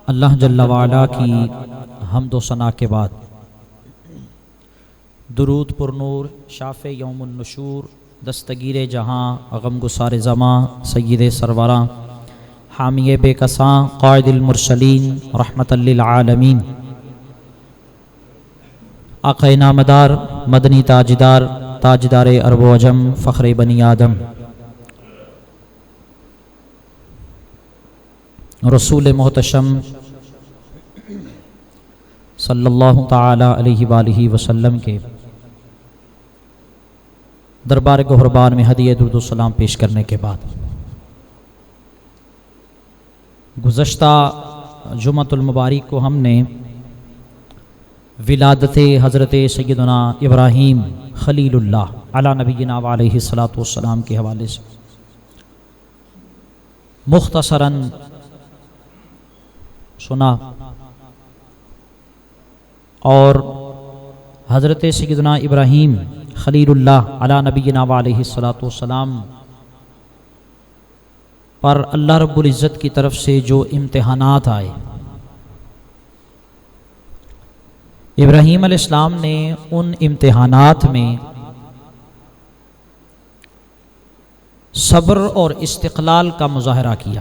اللہ جل وعلا کی حمد و ثنا کے بعد درود پر نور شافع یوم النشور دستگیر جہاں غم گسار زماں سید سروراں حامی بے کساں قائد المرسلین رحمت للعالمین آقا نامدار مدنی تاجدار عرب و عجم فخر بنی آدم رسول محتشم صلی اللہ تعالی علیہ وآلہ وسلم کے دربار گہربان میں ہدیہ درود و سلام پیش کرنے کے بعد گزشتہ جمعۃ المبارک کو ہم نے ولادت حضرت سیدنا ابراہیم خلیل اللہ علی نبینا علیہ الصلاۃ والسلام کے حوالے سے مختصراً سنا اور حضرت سیدنا ابراہیم خلیل اللہ علی نبینا علیہ الصلاۃ والسلام پر اللہ رب العزت کی طرف سے جو امتحانات آئے، ابراہیم علیہ السلام نے ان امتحانات میں صبر اور استقلال کا مظاہرہ کیا۔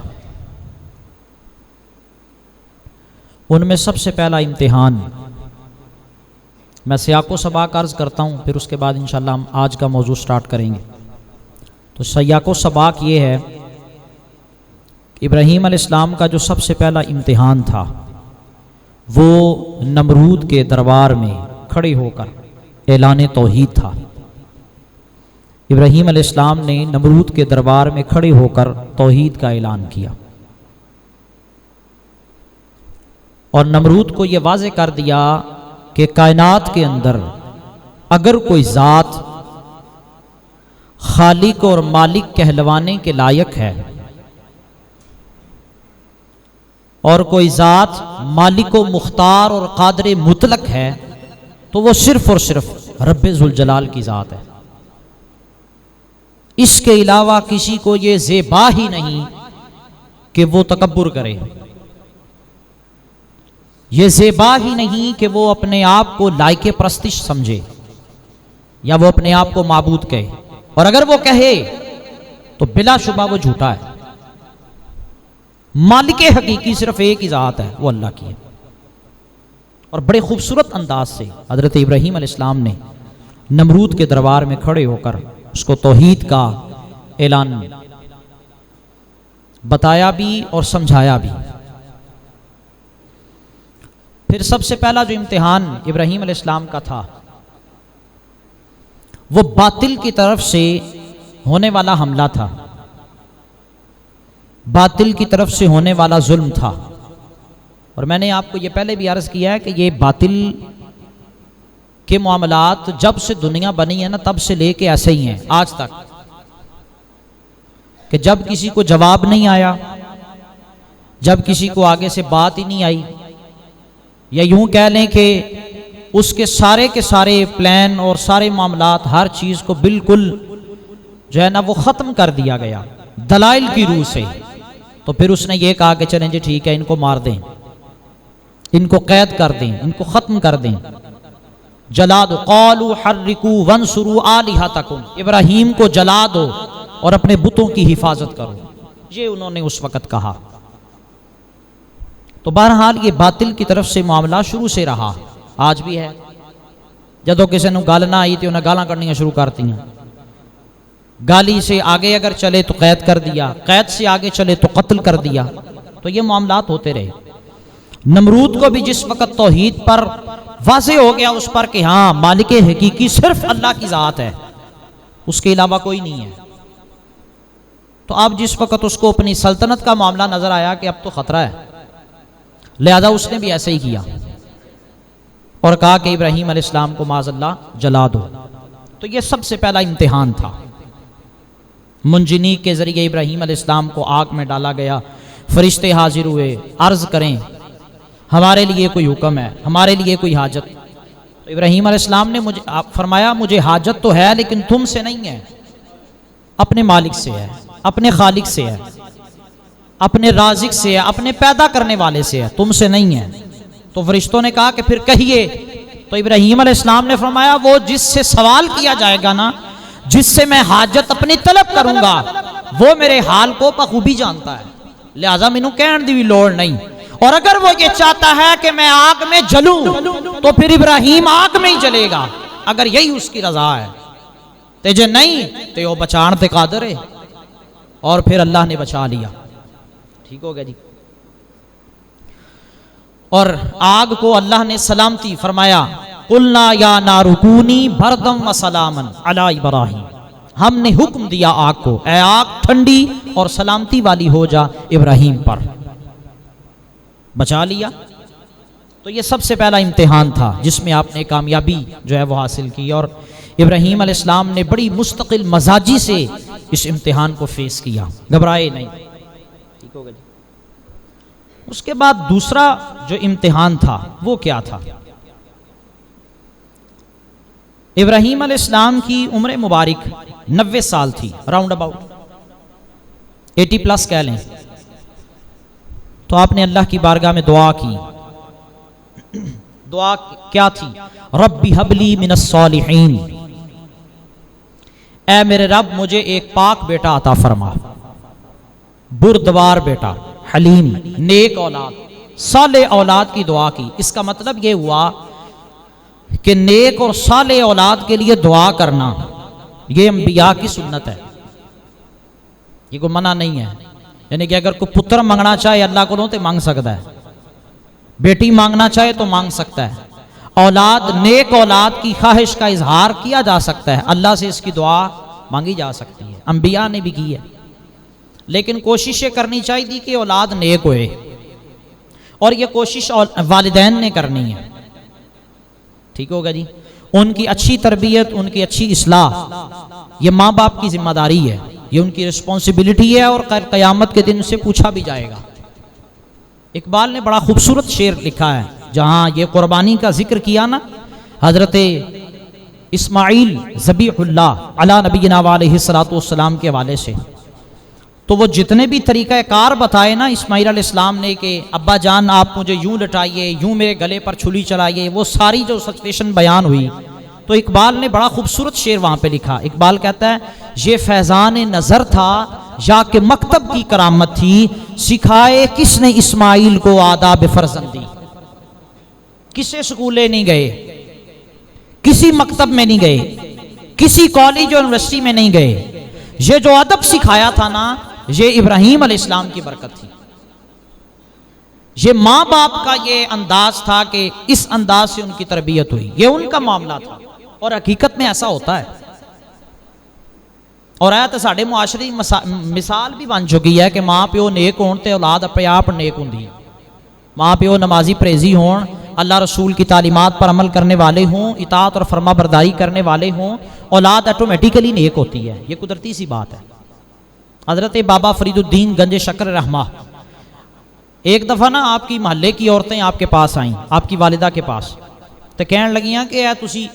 ان میں سب سے پہلا امتحان، میں سیاق و سباق عرض کرتا ہوں، پھر اس کے بعد انشاءاللہ ہم آج کا موضوع سٹارٹ کریں گے۔ تو سیاق و سباق یہ ہے کہ ابراہیم علیہ السلام کا جو سب سے پہلا امتحان تھا وہ نمرود کے دربار میں کھڑے ہو کر اعلان توحید تھا۔ ابراہیم علیہ السلام نے نمرود کے دربار میں کھڑے ہو کر توحید کا اعلان کیا اور نمرود کو یہ واضح کر دیا کہ کائنات کے اندر اگر کوئی ذات خالق اور مالک کہلوانے کے لائق ہے اور کوئی ذات مالک و مختار اور قادر مطلق ہے تو وہ صرف اور صرف رب ذوالجلال کی ذات ہے۔ اس کے علاوہ کسی کو یہ زیبا ہی نہیں کہ وہ تکبر کرے، یہ زیبا ہی نہیں کہ وہ اپنے آپ کو لائق پرستش سمجھے یا وہ اپنے آپ کو معبود کہے، اور اگر وہ کہے تو بلا شبہ وہ جھوٹا ہے۔ مالک حقیقی صرف ایک ہی ذات ہے، وہ اللہ کی ہے۔ اور بڑے خوبصورت انداز سے حضرت ابراہیم علیہ السلام نے نمرود کے دربار میں کھڑے ہو کر اس کو توحید کا اعلان بتایا بھی اور سمجھایا بھی۔ پھر سب سے پہلا جو امتحان ابراہیم علیہ السلام کا تھا وہ باطل کی طرف سے ہونے والا حملہ تھا، باطل کی طرف سے ہونے والا ظلم تھا۔ اور میں نے آپ کو یہ پہلے بھی عرض کیا ہے کہ یہ باطل کے معاملات جب سے دنیا بنی ہے نا تب سے لے کے ایسے ہی ہیں آج تک، کہ جب کسی کو جواب نہیں آیا، جب کسی کو آگے سے بات ہی نہیں آئی، یا یوں کہہ لیں کہ اس کے سارے پلان اور سارے معاملات ہر چیز کو بالکل جو ہے نا وہ ختم کر دیا گیا دلائل کی روح سے، تو پھر اس نے یہ کہا کہ چلیں جی ٹھیک ہے، ان کو مار دیں، ان کو قید کر دیں، ان کو ختم کر دیں، جلا دو، قالوا حرقوا وانصروا آلہتکم، ابراہیم کو جلا دو اور اپنے بتوں کی حفاظت کرو، یہ انہوں نے اس وقت کہا۔ تو بہرحال یہ باطل کی طرف سے معاملہ شروع سے رہا، آج بھی ہے۔ جدو کسی نے گال نہ آئی تھی انہیں گالاں کرنی شروع کرتی ہیں، گالی سے آگے اگر چلے تو قید کر دیا، قید سے آگے چلے تو قتل کر دیا، تو یہ معاملات ہوتے رہے۔ نمرود کو بھی جس وقت توحید پر واضح ہو گیا اس پر کہ ہاں مالک حقیقی صرف اللہ کی ذات ہے، اس کے علاوہ کوئی نہیں ہے، تو اب جس وقت اس کو اپنی سلطنت کا معاملہ نظر آیا کہ اب تو خطرہ ہے، لہذا اس نے بھی ایسے ہی کیا اور کہا کہ ابراہیم علیہ السلام کو معاذ اللہ جلا دو۔ تو یہ سب سے پہلا امتحان تھا۔ منجنیق کے ذریعے ابراہیم علیہ السلام کو آگ میں ڈالا گیا، فرشتے حاضر ہوئے، عرض کریں ہمارے لیے کوئی حکم ہے، ہمارے لیے کوئی حاجت؟ تو ابراہیم علیہ السلام نے فرمایا مجھے حاجت تو ہے لیکن تم سے نہیں ہے، اپنے مالک سے ہے، اپنے خالق سے ہے۔ اپنے رازق سے ہے، اپنے پیدا کرنے والے سے ہے، تم سے نہیں ہے۔ تو فرشتوں نے کہا کہ پھر کہیے۔ تو ابراہیم علیہ السلام نے فرمایا وہ جس سے سوال کیا جائے گا نا، جس سے میں حاجت اپنی طلب کروں گا، وہ میرے حال کو بخوبی جانتا ہے، لہذا مینوں کہن دی بھی لوڑ نہیں۔ اور اگر وہ یہ چاہتا ہے کہ میں آگ میں جلوں تو پھر ابراہیم آگ میں ہی جلے گا، اگر یہی اس کی رضا ہے۔ تے جے نہیں تے وہ بچان تے قادر ہے۔ اور پھر اللہ نے بچا لیا، ٹھیک ہو گیا جی۔ اور آگ کو اللہ نے سلامتی فرمایا، قلنا یا نار کونی بردم و سلاما علی ابراہیم، ہم نے حکم دیا آگ کو، اے آگ ٹھنڈی اور سلامتی والی ہو جا ابراہیم پر، بچا لیا۔ تو یہ سب سے پہلا امتحان تھا جس میں آپ نے کامیابی جو ہے وہ حاصل کی، اور ابراہیم علیہ السلام نے بڑی مستقل مزاجی سے اس امتحان کو فیس کیا، گھبرائے نہیں، ٹھیک ہو گیا جی۔ اس کے بعد دوسرا جو امتحان تھا وہ کیا تھا؟ ابراہیم علیہ السلام کی عمر مبارک 90 سال تھی، راؤنڈ اباؤٹ 80 پلس کہہ لیں۔ تو آپ نے اللہ کی بارگاہ میں دعا کی، دعا کیا تھی؟ رب ہب لی من الصالحین، اے میرے رب مجھے ایک پاک بیٹا عطا فرما، بردبار بیٹا، حلیم، نیک اولاد، صالح اولاد کی دعا کی۔ اس کا مطلب یہ ہوا کہ نیک اور صالح اولاد کے لیے دعا کرنا یہ انبیاء کی سنت ہے، یہ کوئی منع نہیں ہے۔ یعنی کہ اگر کوئی پتر مانگنا چاہے اللہ کو تو مانگ سکتا ہے، بیٹی مانگنا چاہے تو مانگ سکتا ہے، اولاد، نیک اولاد کی خواہش کا اظہار کیا جا سکتا ہے، اللہ سے اس کی دعا مانگی جا سکتی ہے، انبیاء نے بھی کی ہے۔ لیکن کوشش یہ کرنی چاہیے کہ اولاد نیک ہوئے، اور یہ کوشش والدین نے کرنی ہے، ٹھیک ہوگا جی۔ ان کی اچھی تربیت، ان کی اچھی اصلاح یہ ماں باپ کی ذمہ داری ہے، یہ ان کی رسپانسبلٹی ہے، اور قیامت کے دن سے پوچھا بھی جائے گا۔ اقبال نے بڑا خوبصورت شعر لکھا ہے، جہاں یہ قربانی کا ذکر کیا نا حضرت اسماعیل ذبیح اللہ علی نبینا علیہ الصلوۃ والسلام کے حوالے سے، تو وہ جتنے بھی طریقہ کار بتائے نا اسماعیل علیہ السلام نے کہ ابا جان آپ مجھے یوں لٹائیے، یوں میرے گلے پر چھری چلائیے، وہ ساری جو سچویشن بیان ہوئی، تو اقبال نے بڑا خوبصورت شعر وہاں پہ لکھا۔ اقبال کہتا ہے یہ فیضان نظر تھا یا کہ مکتب کی کرامت تھی، سکھائے کس نے اسماعیل کو آداب فرزندی، کسی سکولے نہیں گئے، کسی مکتب میں نہیں گئے، کسی کالج اور یونیورسٹی میں نہیں گئے، یہ جو ادب سکھایا تھا نا یہ ابراہیم علیہ السلام کی برکت تھی، یہ ماں باپ کا یہ انداز تھا کہ اس انداز سے ان کی تربیت ہوئی، یہ ان کا معاملہ تھا، اور حقیقت میں ایسا ہوتا ہے۔ اور آیت ساڑھے معاشری مثال بھی بن چکی ہے کہ ماں پیو نیک ہون تے اولاد اپنے آپ نیک ہوندی، ماں پیو نمازی پریزی ہون، اللہ رسول کی تعلیمات پر عمل کرنے والے ہوں، اطاعت اور فرما برداری کرنے والے ہوں، اولاد آٹومیٹیکلی نیک ہوتی ہے، یہ قدرتی سی بات ہے۔ حضرت بابا فرید الدین گنج شکر رحمہ ایک دفعہ نا آپ کی محلے کی عورتیں آپ کے پاس آئیں، آپ کی والدہ کے پاس، تو کہنے لگیاں کہ تسی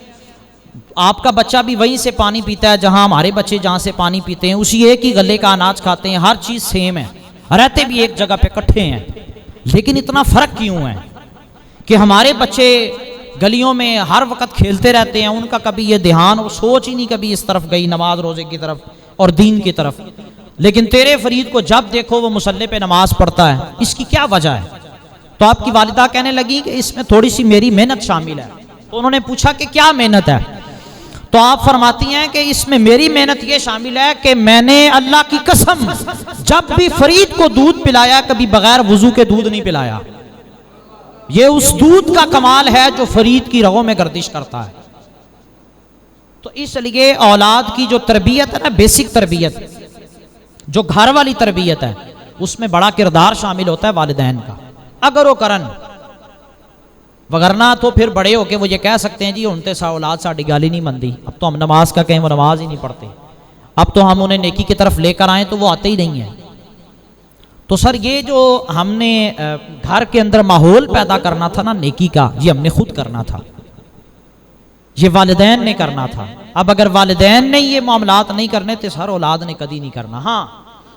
آپ کا بچہ بھی وہیں سے پانی پیتا ہے جہاں ہمارے بچے جہاں سے پانی پیتے ہیں، اسی ایک ہی گلے کا اناج کھاتے ہیں، ہر چیز سیم ہے، رہتے بھی ایک جگہ پہ اکٹھے ہیں، لیکن اتنا فرق کیوں ہے کہ ہمارے بچے گلیوں میں ہر وقت کھیلتے رہتے ہیں، ان کا کبھی یہ دھیان اور سوچ ہی نہیں کبھی اس طرف گئی، نماز روزے کی طرف اور دین کی طرف، لیکن تیرے فرید کو جب دیکھو وہ مصلی پہ نماز پڑھتا ہے، اس کی کیا وجہ ہے؟ تو آپ کی والدہ کہنے لگی کہ اس میں تھوڑی سی میری محنت شامل ہے۔ تو انہوں نے پوچھا کہ کیا محنت ہے؟ تو آپ فرماتی ہیں کہ اس میں میری محنت یہ شامل ہے کہ میں نے اللہ کی قسم جب بھی فرید کو دودھ پلایا کبھی بغیر وضو کے دودھ نہیں پلایا، یہ اس دودھ کا کمال ہے جو فرید کی رگوں میں گردش کرتا ہے۔ تو اس لیے اولاد کی جو تربیت ہے نا، بیسک تربیت جو گھر والی تربیت ہے، اس میں بڑا کردار شامل ہوتا ہے والدین کا، اگر وہ کرن، وگرنہ تو پھر بڑے ہو کے وہ یہ کہہ سکتے ہیں جی انتے سا اولاد ساڑی گالی نہیں مندی، اب تو ہم نماز کا کہیں وہ نماز ہی نہیں پڑھتے، اب تو ہم انہیں نیکی کی طرف لے کر آئیں تو وہ آتے ہی نہیں ہیں۔ تو سر یہ جو ہم نے گھر کے اندر ماحول پیدا کرنا تھا نا نیکی کا، یہ ہم نے خود کرنا تھا، یہ والدین نے کرنا تھا۔ اب اگر والدین نے یہ معاملات نہیں کرنے تو سر اولاد نے کدی نہیں کرنا۔ ہاں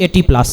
80+।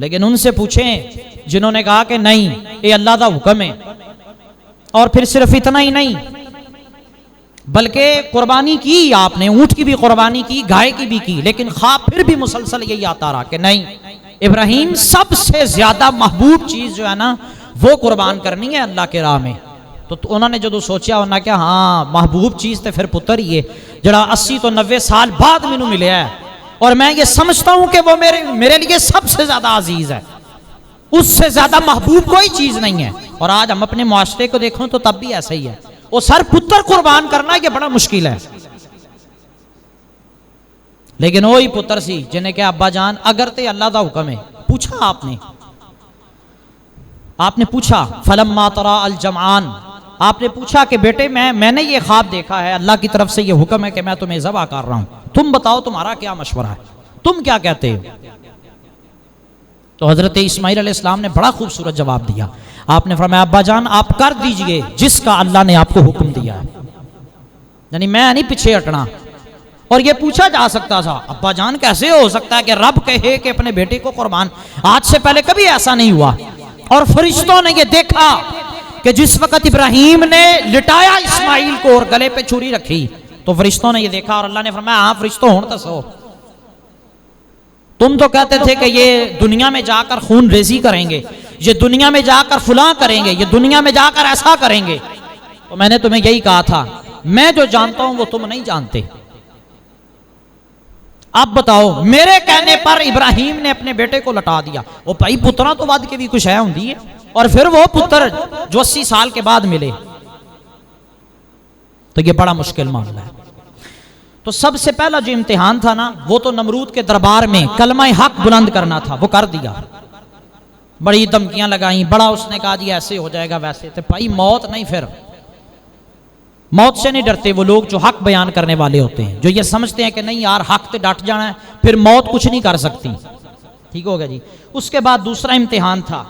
لیکن ان سے پوچھیں جنہوں نے کہا کہ نہیں یہ اللہ کا حکم ہے، اور پھر صرف اتنا ہی نہیں بلکہ قربانی کی آپ نے، اونٹ کی بھی قربانی کی، گائے کی بھی کی، لیکن خواب پھر بھی مسلسل یہی آتا رہا کہ نہیں ابراہیم سب سے زیادہ محبوب چیز جو ہے نا وہ قربان کرنی ہے اللہ کے راہ میں۔ تو انہوں نے جدو سوچا انہوں نے کہا ہاں محبوب چیز تے پھر پتر ہی ہے جڑا 80 تو 90 سال بعد مینوں ملیا ہے، اور میں یہ سمجھتا ہوں کہ وہ میرے لیے سب سے زیادہ عزیز ہے، اس سے زیادہ محبوب کوئی چیز نہیں ہے۔ اور آج ہم اپنے معاشرے کو دیکھیں تو تب بھی ایسا ہی ہے، وہ سر پتر قربان کرنا یہ بڑا مشکل ہے۔ لیکن وہی پتر سی جنہیں کہ ابا جان اگر تے اللہ دا حکم ہے، پوچھا آپ نے پوچھا فلما ترا الجمعان، آپ نے پوچھا کہ بیٹے میں نے یہ خواب دیکھا ہے، اللہ کی طرف سے یہ حکم ہے کہ میں تمہیں ذبح کر رہا ہوں، تم بتاؤ تمہارا کیا مشورہ ہے، تم کیا کہتے ہو؟ تو حضرت اسماعیل علیہ السلام نے بڑا خوبصورت جواب دیا۔ آپ نے فرمایا ابا جان آپ کر دیجئے جس کا اللہ نے آپ کو حکم دیا ہے، یعنی میں نہیں پیچھے ہٹنا۔ اور یہ پوچھا جا سکتا تھا ابا جان کیسے ہو سکتا ہے کہ رب کہے کہ اپنے بیٹے کو قربان، آج سے پہلے کبھی ایسا نہیں ہوا۔ اور فرشتوں نے یہ دیکھا کہ جس وقت ابراہیم نے لٹایا اسماعیل کو اور گلے پہ چھری رکھی تو فرشتوں نے یہ دیکھا، اور اللہ نے فرمایا ہاں فرشتوں ہون تسو، تم تو کہتے تھے کہ یہ دنیا میں جا کر خون ریزی کریں گے، یہ دنیا میں جا کر فلاں کریں گے، یہ دنیا میں جا کر ایسا کریں گے، تو میں نے تمہیں یہی کہا تھا میں جو جانتا ہوں وہ تم نہیں جانتے۔ اب بتاؤ میرے کہنے پر ابراہیم نے اپنے بیٹے کو لٹا دیا، وہ بھائی پترا تو ود کے بھی کچھ ہے ہوندی ہے، اور پھر وہ پتر جو 80 سال کے بعد ملے، تو یہ بڑا مشکل معاملہ ہے۔ تو سب سے پہلا جو امتحان تھا نا وہ تو نمرود کے دربار میں کلمہ حق بلند کرنا تھا، وہ کر دیا، بڑی دھمکیاں لگائیں، بڑا اس نے کہا جی ایسے ہو جائے گا ویسے، تو بھائی موت نہیں، پھر موت سے نہیں ڈرتے وہ لوگ جو حق بیان کرنے والے ہوتے ہیں، جو یہ سمجھتے ہیں کہ نہیں یار حق تے ڈٹ جانا ہے، پھر موت کچھ نہیں کر سکتی۔ ٹھیک ہو گیا جی۔ اس کے بعد دوسرا امتحان تھا،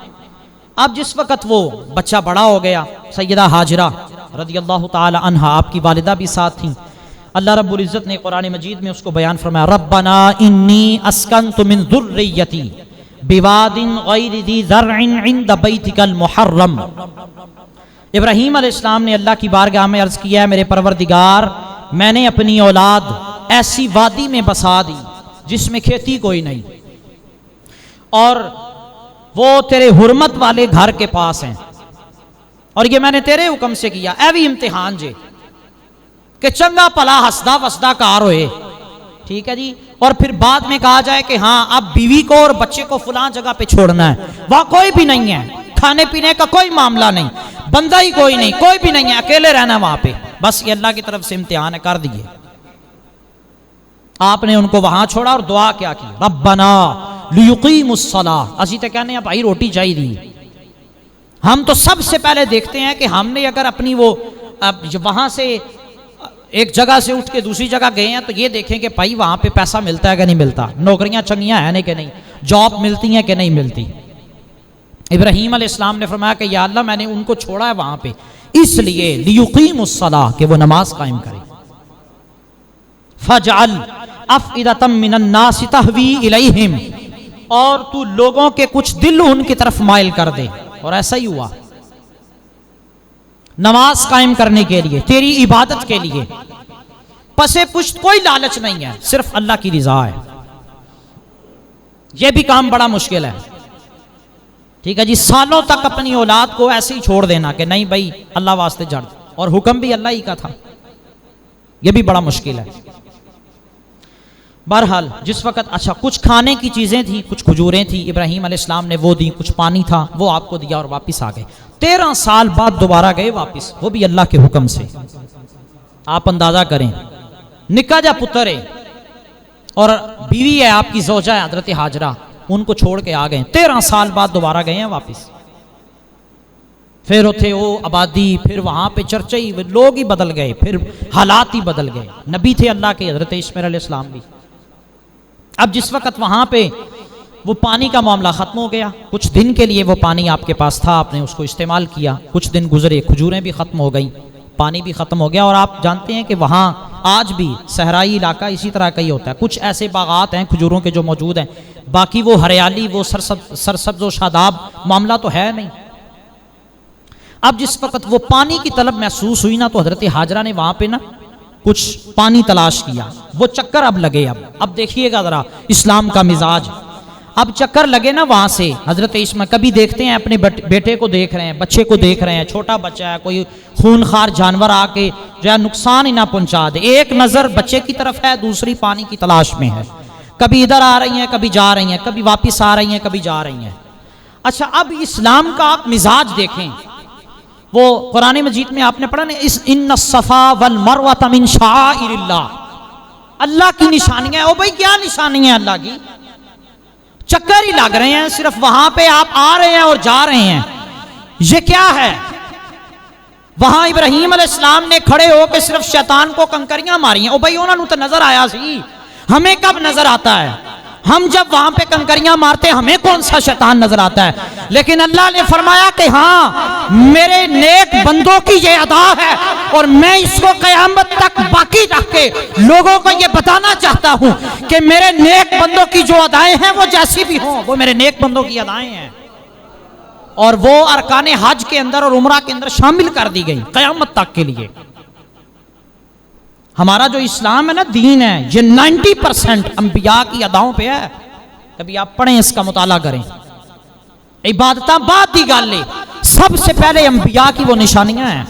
اب جس وقت وہ بچہ بڑا ہو گیا، سیدہ ہاجرہ رضی اللہ تعالی عنہا آپ کی والدہ بھی ساتھ تھیں، اللہ رب العزت نے قرآن مجید میں اس کو بیان فرمایا ربنا انی اسکنت من ذریتی بواد غیر ذی زرع عند بیتک المحرم۔ ابراہیم علیہ السلام نے اللہ کی بارگاہ میں عرض کیا ہے میرے پروردگار میں نے اپنی اولاد ایسی وادی میں بسا دی جس میں کھیتی کوئی نہیں، اور وہ تیرے حرمت والے گھر کے پاس ہیں، اور یہ میں نے تیرے حکم سے کیا، اے بھی امتحان جے کہ چنگا پلا ہسدا وسدا کار ہوئے، ٹھیک ہے جی، اور پھر بعد میں کہا جائے کہ ہاں اب بیوی کو اور بچے کو فلاں جگہ پہ چھوڑنا ہے، وہاں کوئی بھی نہیں ہے، کھانے پینے کا کوئی معاملہ نہیں، بندہ ہی کوئی نہیں، کوئی بھی نہیں ہے، اکیلے رہنا وہاں پہ، بس یہ اللہ کی طرف سے امتحان ہے، کر دیے۔ آپ نے ان کو وہاں چھوڑا اور دعا کیا کی ربنا لیقیموا الصلاۃ، اسی تے کہنے ہیں بھائی روٹی چاہیے دی۔ ہم تو سب سے پہلے دیکھتے ہیں کہ ہم نے اگر اپنی وہ وہاں سے ایک جگہ سے اٹھ کے دوسری جگہ گئے ہیں تو یہ دیکھیں کہ بھائی وہاں پہ پیسہ ملتا ہے کہ نہیں ملتا، نوکریاں چنگیاں ہیں کہ نہیں، جاب ملتی ہیں کہ نہیں ملتی۔ ابراہیم علیہ السلام نے فرمایا کہ یا اللہ میں نے ان کو چھوڑا ہے وہاں پہ اس لیے لیقیموا الصلاۃ کہ وہ نماز قائم کرے، فاجعل افئدۃ من الناس تہوی الیہم، اور تو لوگوں کے کچھ دل ان کی طرف مائل کر دے، اور ایسا ہی ہوا، نماز قائم کرنے کے لیے، تیری عبادت کے لیے، پسے پشت کوئی لالچ نہیں ہے، صرف اللہ کی رضا ہے۔ یہ بھی کام بڑا مشکل ہے، ٹھیک ہے جی، سالوں تک اپنی اولاد کو ایسے ہی چھوڑ دینا کہ نہیں بھائی اللہ واسطے جڑ، اور حکم بھی اللہ ہی کا تھا، یہ بھی بڑا مشکل ہے۔ بہرحال جس وقت اچھا کچھ کھانے کی چیزیں تھیں، کچھ کھجوریں تھیں، ابراہیم علیہ السلام نے وہ دیں، کچھ پانی تھا وہ آپ کو دیا اور واپس آ گئے۔ 13 سال بعد دوبارہ گئے واپس، وہ بھی اللہ کے حکم سے۔ آپ اندازہ کریں نکا جا پتر ہے اور بیوی ہے آپ کی زوجہ ہے حضرت ہاجرہ، ان کو چھوڑ کے آ گئے، 13 سال بعد دوبارہ گئے ہیں واپس۔ پھر اتھے وہ آبادی، پھر وہاں پہ چرچے ہی، لوگ ہی بدل گئے، پھر حالات ہی بدل گئے، نبی تھے اللہ کے حضرت اسماعیل علیہ السلام بھی۔ اب جس وقت وہاں پہ وہ پانی کا معاملہ ختم ہو گیا، کچھ دن کے لیے وہ پانی آپ کے پاس تھا، آپ نے اس کو استعمال کیا، کچھ دن گزرے، کھجوریں بھی ختم ہو گئیں، پانی بھی ختم ہو گیا، اور آپ جانتے ہیں کہ وہاں آج بھی صحرائی علاقہ اسی طرح کا ہی ہوتا ہے، کچھ ایسے باغات ہیں کھجوروں کے جو موجود ہیں، باقی وہ ہریالی، وہ سرسبز و شاداب معاملہ تو ہے نہیں۔ اب جس وقت وہ پانی کی طلب محسوس ہوئی نا تو حضرت حاجرہ نے وہاں پہ نا کچھ پانی تلاش کیا، وہ چکر اب لگے۔ اب دیکھیے گا ذرا اسلام کا مزاج، اب چکر لگے نا وہاں سے حضرت اسماعیل کبھی دیکھتے ہیں اپنے بیٹے کو دیکھ رہے ہیں، بچے کو دیکھ رہے ہیں، چھوٹا بچہ ہے، کوئی خونخوار جانور آ کے جو ہے نقصان ہی نہ پہنچا دے، ایک نظر بچے کی طرف ہے، دوسری پانی کی تلاش میں ہے، کبھی ادھر آ رہی ہیں کبھی جا رہی ہیں، کبھی واپس آ رہی ہیں کبھی جا رہی ہیں۔ اچھا اب اسلام کا آپ مزاج دیکھیں، وہ قرآن مجید میں آپ نے پڑھا نا ان الصفا والمروہ من شعائر اللہ، اللہ کی نشانیاں ہیں۔ او بھائی کیا نشانی ہے اللہ کی؟ چکر ہی لگ رہے ہیں، صرف وہاں پہ آپ آ رہے ہیں اور جا رہے ہیں، یہ کیا ہے؟ وہاں ابراہیم علیہ السلام نے کھڑے ہو کے صرف شیطان کو کنکریاں ماری ہیں۔ او بھائی انہوں نے تو نظر آیا سی، ہمیں کب نظر آتا ہے؟ ہم جب وہاں پہ کنکریاں مارتے ہمیں کون سا شیطان نظر آتا ہے؟ لیکن اللہ نے فرمایا کہ ہاں میرے نیک بندوں کی یہ ادا ہے، اور میں اس کو قیامت تک باقی رکھ کے لوگوں کو یہ بتانا چاہتا ہوں کہ میرے نیک بندوں کی جو ادائیں ہیں وہ جیسی بھی ہوں، وہ میرے نیک بندوں کی ادائیں ہیں، اور وہ ارکان حج کے اندر اور عمرہ کے اندر شامل کر دی گئی قیامت تک کے لیے۔ ہمارا جو اسلام ہے نا دین ہے، یہ 90% انبیاء کی اداؤں پہ ہے۔ کبھی آپ پڑھیں اس کا مطالعہ کریں، عبادتاں بعد دی گل ہے، سب سے پہلے انبیاء کی وہ نشانیاں ہیں۔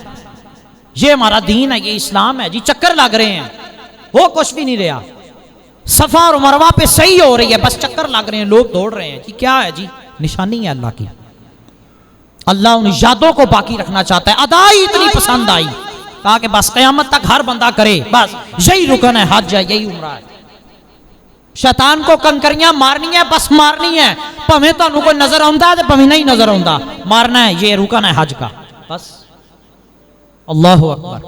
یہ ہمارا دین ہے، یہ اسلام ہے جی۔ چکر لگ رہے ہیں، وہ کچھ بھی نہیں رہا، صفا اور مروہ پہ صحیح ہو رہی ہے، بس چکر لگ رہے ہیں، لوگ دوڑ رہے ہیں جی۔ کیا ہے جی؟ نشانی ہے اللہ کی۔ اللہ ان یادوں کو باقی رکھنا چاہتا ہے۔ ادا ہی اتنی پسند آئی، کہا کہ بس قیامت تک ہر بندہ کرے، بس یہی رکن ہے، حج ہے، یہی عمرہ ہے۔ شیطان کو کنکریاں مارنی ہے، بس مارنی ہے، پویں تانوں کوئی نظر آندا ہے تے پویں نہیں نظر آندا، مارنا ہے، یہ رکن ہے حج کا، بس۔ اللہ اکبر،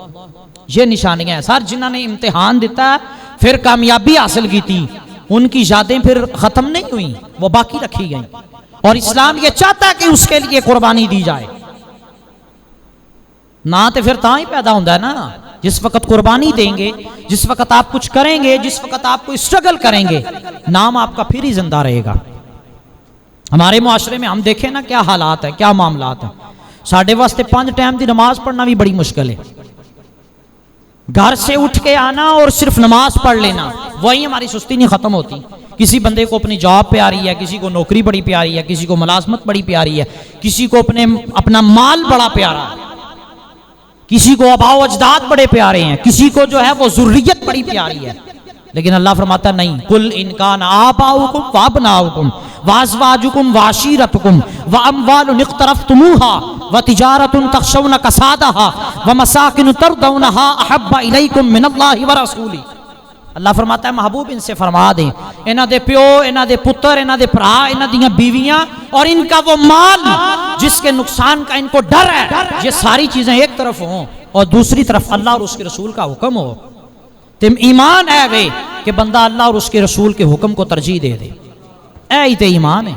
یہ نشانیاں ہیں۔ سر جنہوں نے امتحان دیتا ہے پھر کامیابی حاصل کی تھی، ان کی یادیں پھر ختم نہیں ہوئیں، وہ باقی رکھی گئیں، اور اسلام یہ چاہتا ہے کہ اس کے لیے قربانی دی جائے، نہ تو پھر تاں ہی پیدا ہوتا ہے نا۔ جس وقت قربانی دیں گے، جس وقت آپ کچھ کریں گے، جس وقت آپ کو اسٹرگل کریں گے، نام آپ کا پھر ہی زندہ رہے گا۔ ہمارے معاشرے میں ہم دیکھیں نا کیا حالات ہیں، کیا معاملات ہیں۔ ساڑھے واسطے 5 ٹائم دی نماز پڑھنا بھی بڑی مشکل ہے۔ گھر سے اٹھ کے آنا اور صرف نماز پڑھ لینا، وہی ہماری سستی نہیں ختم ہوتی۔ کسی بندے کو اپنی جاب پیاری ہے، کسی کو نوکری بڑی پیاری ہے، کسی کو ملازمت بڑی پیاری ہے، کسی کو اپنا مال بڑا پیارا ہے، کسی کو آباء و اجداد بڑے پیارے ہیں، کسی کو جو ہے وہ ذریت بڑی پیاری ہے۔ لیکن اللہ فرماتا ہے نہیں، قل ان کان آباؤکم وابناؤکم وازواجکم وعشیرتکم واموال اقترفتموها وتجارۃ تخشون کسادها ومساکن ترضونها احب الیکم من اللہ ورسولہ۔ اللہ فرماتا ہے محبوب ان سے فرما دیں، انہاں دے پیو، انہاں دے پتر، انہاں دے بھرا، انہاں دیاں بیویاں اور ان کا وہ مال جس کے نقصان کا ان کو ڈر ہے، یہ ساری چیزیں ایک طرف ہوں اور دوسری طرف اللہ اور اس کے رسول کا حکم ہو۔ تم ایمان ہے وے کہ بندہ اللہ اور اس کے رسول کے حکم کو ترجیح دے دے، اے ہی تے ایمان ہے۔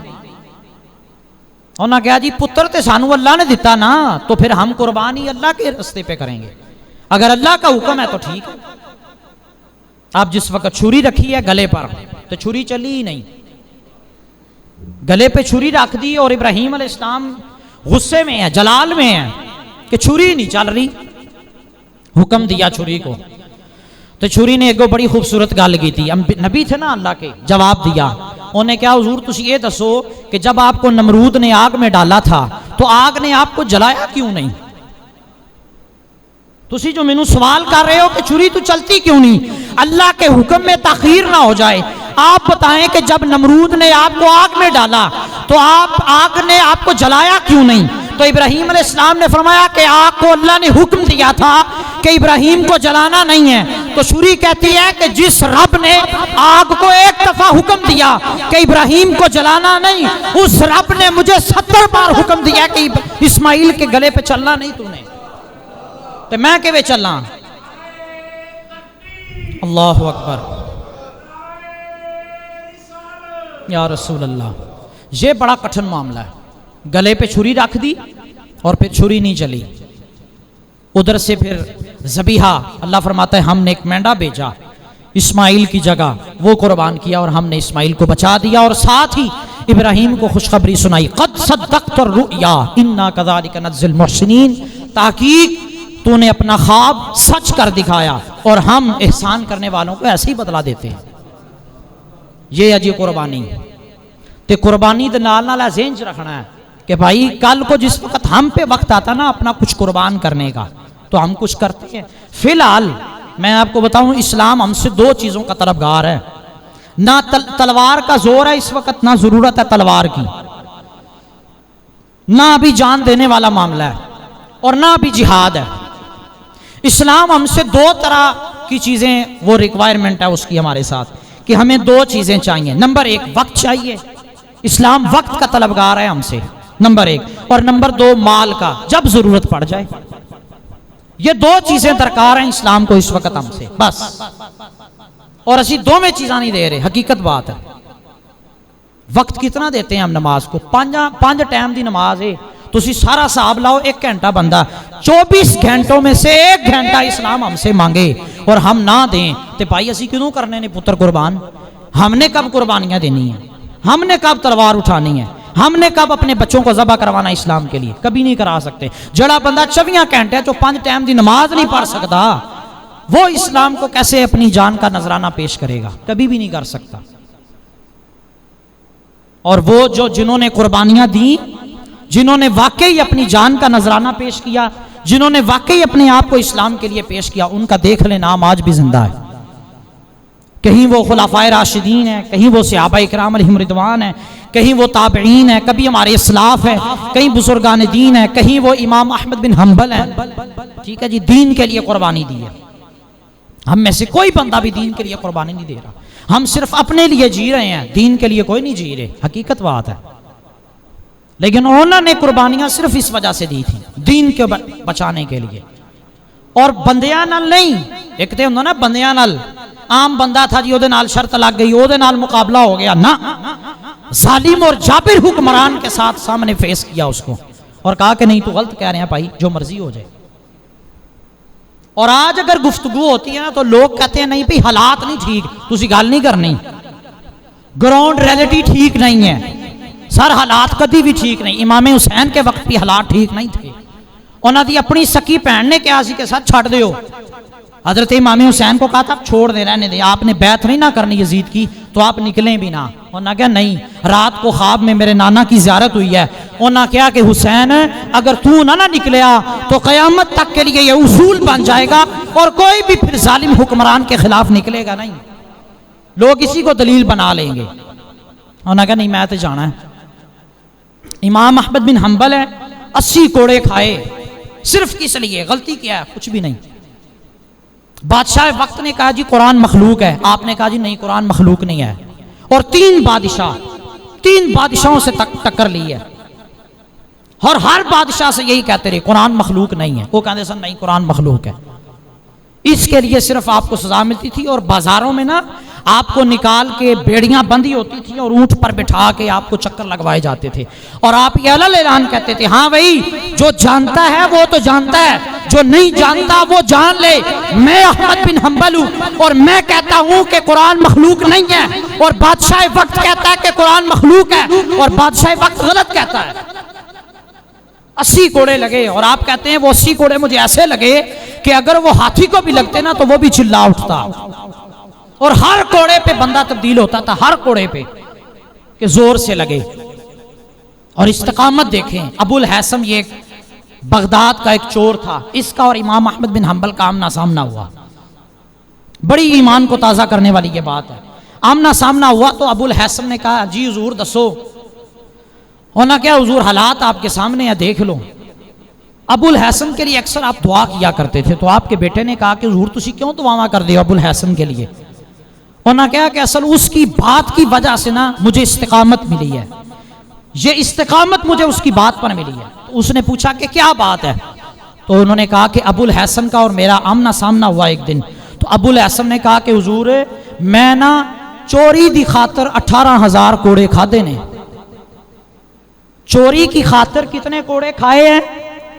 انہاں کہا جی پتر تے سانو اللہ نے دیتا نا، تو پھر ہم قربانی اللہ کے رستے پہ کریں گے، اگر اللہ کا حکم ہے تو ٹھیک ہے۔ آپ جس وقت چھری رکھی ہے گلے پر تو چھری چلی ہی نہیں، گلے پہ چھری رکھ دی، اور ابراہیم علیہ السلام غصے میں ہے، جلال میں ہے کہ چھری نہیں چل رہی، حکم دیا چھری کو، تو چھری نے ایک بڑی خوبصورت گل کی تھی، نبی تھے نا اللہ کے، جواب دیا انہیں کیا حضور تسی یہ دسو کہ جب آپ کو نمرود نے آگ میں ڈالا تھا تو آگ نے آپ کو جلایا کیوں نہیں؟ تسی جو مینوں سوال کر رہے ہو کہ چھری تو چلتی کیوں نہیں، اللہ کے حکم میں تاخیر نہ ہو جائے، آپ بتائیں کہ جب نمرود نے آپ کو آگ میں ڈالا تو آگ نے آپ کو جلایا کیوں نہیں؟ تو ابراہیم علیہ السلام نے فرمایا کہ آگ کو اللہ نے حکم دیا تھا کہ ابراہیم کو جلانا نہیں ہے، تو چھری کہتی ہے کہ جس رب نے آگ کو ایک دفعہ حکم دیا کہ ابراہیم کو جلانا نہیں، اس رب نے مجھے 70 بار حکم دیا کہ اسماعیل کے گلے پہ چلنا نہیں تو نے، تو میں کہ چلنا۔ اللہ اکبر، یا رسول اللہ، یہ بڑا کٹھن معاملہ ہے۔ گلے پہ چھری رکھ دی اور پھر چھری نہیں چلی، ادھر سے پھر ذبیحہ، اللہ فرماتا ہے ہم نے ایک مینڈا بھیجا، اسماعیل کی جگہ وہ قربان کیا اور ہم نے اسماعیل کو بچا دیا، اور ساتھ ہی ابراہیم کو خوشخبری سنائی، قد صدقت الرؤیا انا کذالک نجزی المحسنین، تحقیق تو نے اپنا خواب سچ کر دکھایا اور ہم احسان کرنے والوں کو ایسے ہی بدلا دیتے ہیں۔ یہ ہے جی قربانی، تے قربانی دے نال نال ذہن چ رکھنا ہے کہ بھائی کل کو جس وقت ہم پہ وقت آتا نا اپنا کچھ قربان کرنے کا تو ہم کچھ کرتے ہیں۔ فی الحال میں آپ کو بتاؤں اسلام ہم سے دو چیزوں کا طلبگار ہے، نہ تلوار کا زور ہے اس وقت، نہ ضرورت ہے تلوار کی، نہ ابھی جان دینے والا معاملہ ہے اور نہ ابھی جہاد ہے۔ اسلام ہم سے دو طرح کی چیزیں وہ ریکوائرمنٹ ہے اس کی ہمارے ساتھ کہ ہمیں دو چیزیں چاہیے۔ نمبر ایک وقت چاہیے، اسلام وقت کا طلبگار ہے ہم سے، نمبر ایک، اور نمبر دو مال کا جب ضرورت پڑ جائے۔ یہ دو چیزیں درکار ہیں اسلام کو اس وقت ہم سے بس، اور اسی دو میں چیزاں نہیں دے رہے، حقیقت بات ہے۔ وقت کتنا دیتے ہیں ہم نماز کو؟ پانچ ٹائم دی نماز ہے، تو اسی سارا حساب لاؤ، 1 گھنٹہ بندہ 24 گھنٹوں میں سے 1 گھنٹہ اسلام ہم سے مانگے اور ہم نہ دیں تو بھائی اسی کیوں کرنے نے پتر قربان؟ ہم نے کب قربانیاں دینی ہیں؟ ہم نے کب تلوار اٹھانی ہے؟ ہم نے کب اپنے بچوں کو ذبح کروانا اسلام کے لیے؟ کبھی نہیں کرا سکتے۔ جڑا بندہ 24 گھنٹے جو 5 ٹائم دی نماز نہیں پڑھ سکتا وہ اسلام کو کیسے اپنی جان کا نذرانہ پیش کرے گا؟ کبھی بھی نہیں کر سکتا۔ اور وہ جنہوں نے قربانیاں دی، جنہوں نے واقعی اپنی جان کا نذرانہ پیش کیا، جنہوں نے واقعی اپنے آپ کو اسلام کے لیے پیش کیا، ان کا دیکھ لیں نام آج بھی زندہ ہے۔ کہیں وہ خلفائے راشدین ہیں، کہیں وہ صحابہ اکرام علیہم رضوان ہیں، کہیں وہ تابعین ہیں، کبھی ہمارے اسلاف ہیں، کہیں بزرگان دین ہیں، کہیں وہ امام احمد بن حنبل ہیں۔ ٹھیک ہے جی، دین کے لیے قربانی دی ہے۔ ہم میں سے کوئی بندہ بھی دین کے لیے قربانی نہیں دے رہا، ہم صرف اپنے لیے جی رہے ہیں، دین کے لیے کوئی نہیں جی رہے، حقیقت بات ہے۔ لیکن انہوں نے قربانیاں صرف اس وجہ سے دی تھی، دین کے بچانے کے لیے، اور بندیاں نال نہیں۔ ایک تے ہوندا نا بندیاں نال، عام بندہ تھا جی اودے نال شرط لگ گئی، اودے نال مقابلہ ہو گیا، نہ ظالم اور جابر حکمران کے ساتھ سامنے فیس کیا اس کو اور کہا کہ نہیں تو غلط کہہ رہے ہیں بھائی، جو مرضی ہو جائے۔ اور آج اگر گفتگو ہوتی ہے نا تو لوگ کہتے ہیں نہیں بھائی حالات نہیں ٹھیک، تسی گل نہیں کرنی، گراؤنڈ ریئلٹی ٹھیک نہیں ہے سر، حالات کدی بھی ٹھیک نہیں۔ امام حسین کے وقت بھی حالات ٹھیک نہیں تھے، انہاں دی اپنی سکی بہن نے کہا سی کہ سر چھڑ دیو، حضرت امام حسین کو کہا تھا چھوڑ دے، رہنے دے، آپ نے بیعت نہیں نہ کرنی یزید کی تو آپ نکلیں بھی نہ۔ انہوں نے کہا نہیں، رات کو خواب میں میرے نانا کی زیارت ہوئی ہے، انہوں نے کہا کہ حسین اگر تو نہ نکلیا تو قیامت تک کے لیے یہ اصول بن جائے گا اور کوئی بھی پھر ظالم حکمران کے خلاف نکلے گا نہیں، لوگ اسی کو دلیل بنا لیں گے۔ انہوں نے کہا نہیں میں تو جانا ہے۔ امام احمد بن حنبل ہے، 80 کوڑے کھائے، صرف کس لیے؟ غلطی کیا ہے؟ کچھ بھی نہیں۔ بادشاہ وقت نے کہا جی قرآن مخلوق ہے، آپ نے کہا جی نہیں قرآن مخلوق نہیں ہے، اور 3 بادشاہوں سے ٹکر لی ہے، اور ہر بادشاہ سے یہی کہتے رہے قرآن مخلوق نہیں ہے، وہ کہتے سن نہیں قرآن مخلوق ہے۔ اس کے لیے صرف آپ کو سزا ملتی تھی، اور بازاروں میں نا آپ کو نکال کے بیڑیاں بندی ہوتی تھی اور اونٹ پر بٹھا کے آپ کو چکر لگوائے جاتے تھے، اور آپ یہ علل اعلان کہتے تھے ہاں بھائی جو جانتا ہے وہ تو جانتا ہے، جو نہیں جانتا وہ جان لے، میں احمد بن حنبل ہوں اور میں کہتا ہوں کہ قرآن مخلوق نہیں ہے، اور بادشاہ وقت کہتا ہے کہ قرآن مخلوق ہے، اور بادشاہ وقت غلط کہتا ہے۔ 80 کوڑے لگے، اور آپ کہتے ہیں وہ 80 کوڑے مجھے ایسے لگے کہ اگر وہ ہاتھی کو بھی لگتے نا تو وہ بھی چلا اٹھتا، اور ہر کوڑے پہ بندہ تبدیل ہوتا تھا، ہر کوڑے پہ کہ زور سے لگے۔ اور استقامت دیکھیں، ابو الحسن یہ بغداد کا ایک چور تھا، اس کا اور امام احمد بن حنبل کا آمنا سامنا ہوا، بڑی ایمان کو تازہ کرنے والی یہ بات ہے۔ آمنا سامنا ہوا تو ابو الحسن نے کہا جی حضور دسو، ہونا کیا حضور حالات آپ کے سامنے ہیں دیکھ لو۔ ابو الحسن کے لیے اکثر آپ دعا کیا کرتے تھے، تو آپ کے بیٹے نے کہا کہ حضور تسی کیوں دعا کر دیو ابو الحسن کے لیے؟ انہوں نے کہا کہ اصل اس کی بات کی وجہ سے نا مجھے استقامت ملی ہے، یہ استقامت مجھے اس کی بات پر ملی ہے۔ تو اس نے پوچھا کہ کیا بات ہے؟ تو انہوں نے کہا کہ ابو الحسن کا اور میرا آمنا سامنا ہوا ایک دن، تو ابو الحسن نے کہا کہ حضور میں نا چوری دی خاطر 18,000 کوڑے کھادے نے۔ چوری کی خاطر کتنے کوڑے کھائے ہیں؟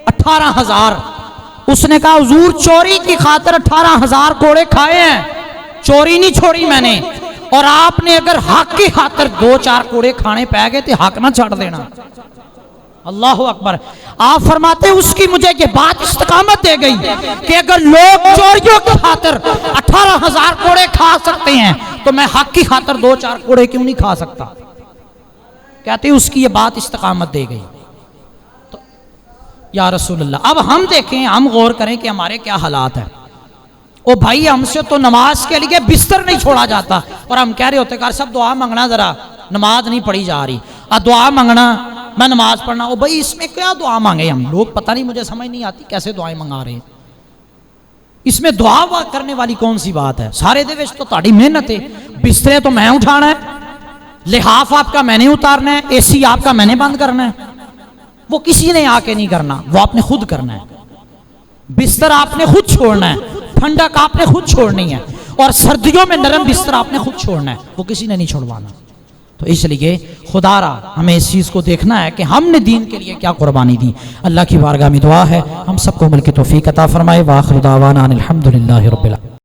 18,000۔ اس نے کہا حضور چوری کی خاطر 18,000 کوڑے کھائے ہیں، چوری نہیں چھوڑی میں نے، اور آپ نے اگر حق کی خاطر 2-4 کوڑے کھانے پہ گئے تو حق نہ چھڑ دینا۔ اللہ اکبر۔ آپ فرماتے اس کی مجھے یہ بات استقامت دے گئی کہ اگر لوگ چوریوں کی خاطر 18,000 کوڑے کھا سکتے ہیں تو میں حق کی خاطر 2-4 کوڑے کیوں نہیں کھا سکتا؟ کہتے اس کی یہ بات استقامت دے گئی۔ تو یا رسول اللہ، اب ہم دیکھیں، ہم غور کریں کہ ہمارے کیا حالات ہیں۔ او بھائی، ہم سے تو نماز کے لیے بستر نہیں چھوڑا جاتا، اور ہم کہہ رہے ہوتے کہ سب دعا مانگنا، ذرا نماز نہیں پڑھی جا رہی، دعا مانگنا، میں نماز پڑھنا۔ او بھائی، اس میں کیا دعا مانگے ہم لوگ؟ پتہ نہیں، مجھے سمجھ نہیں آتی کیسے دعائیں منگا رہے ہیں۔ اس میں دعا کرنے والی کون سی بات ہے؟ سارے دے وچ تو تہاڈی محنت ہے، بسترے تو میں اٹھانا ہے، لحاف آپ کا میں نے اتارنا ہے، اے سی آپ کا میں نے بند کرنا ہے، وہ کسی نے آ کے نہیں کرنا، وہ آپ نے خود کرنا ہے۔ بستر آپ نے خود چھوڑنا ہے، ٹھنڈک آپ نے خود چھوڑنی ہے، اور سردیوں میں نرم بستر آپ نے خود چھوڑنا ہے، وہ کسی نے نہیں چھوڑوانا۔ تو اس لیے خدا را ہمیں اس چیز کو دیکھنا ہے کہ ہم نے دین کے لیے کیا قربانی دی۔ اللہ کی بارگاہ میں دعا ہے ہم سب کو مل کے توفیق عطا فرمائے۔ وآخر دعوانا الحمدللہ رب العالمین۔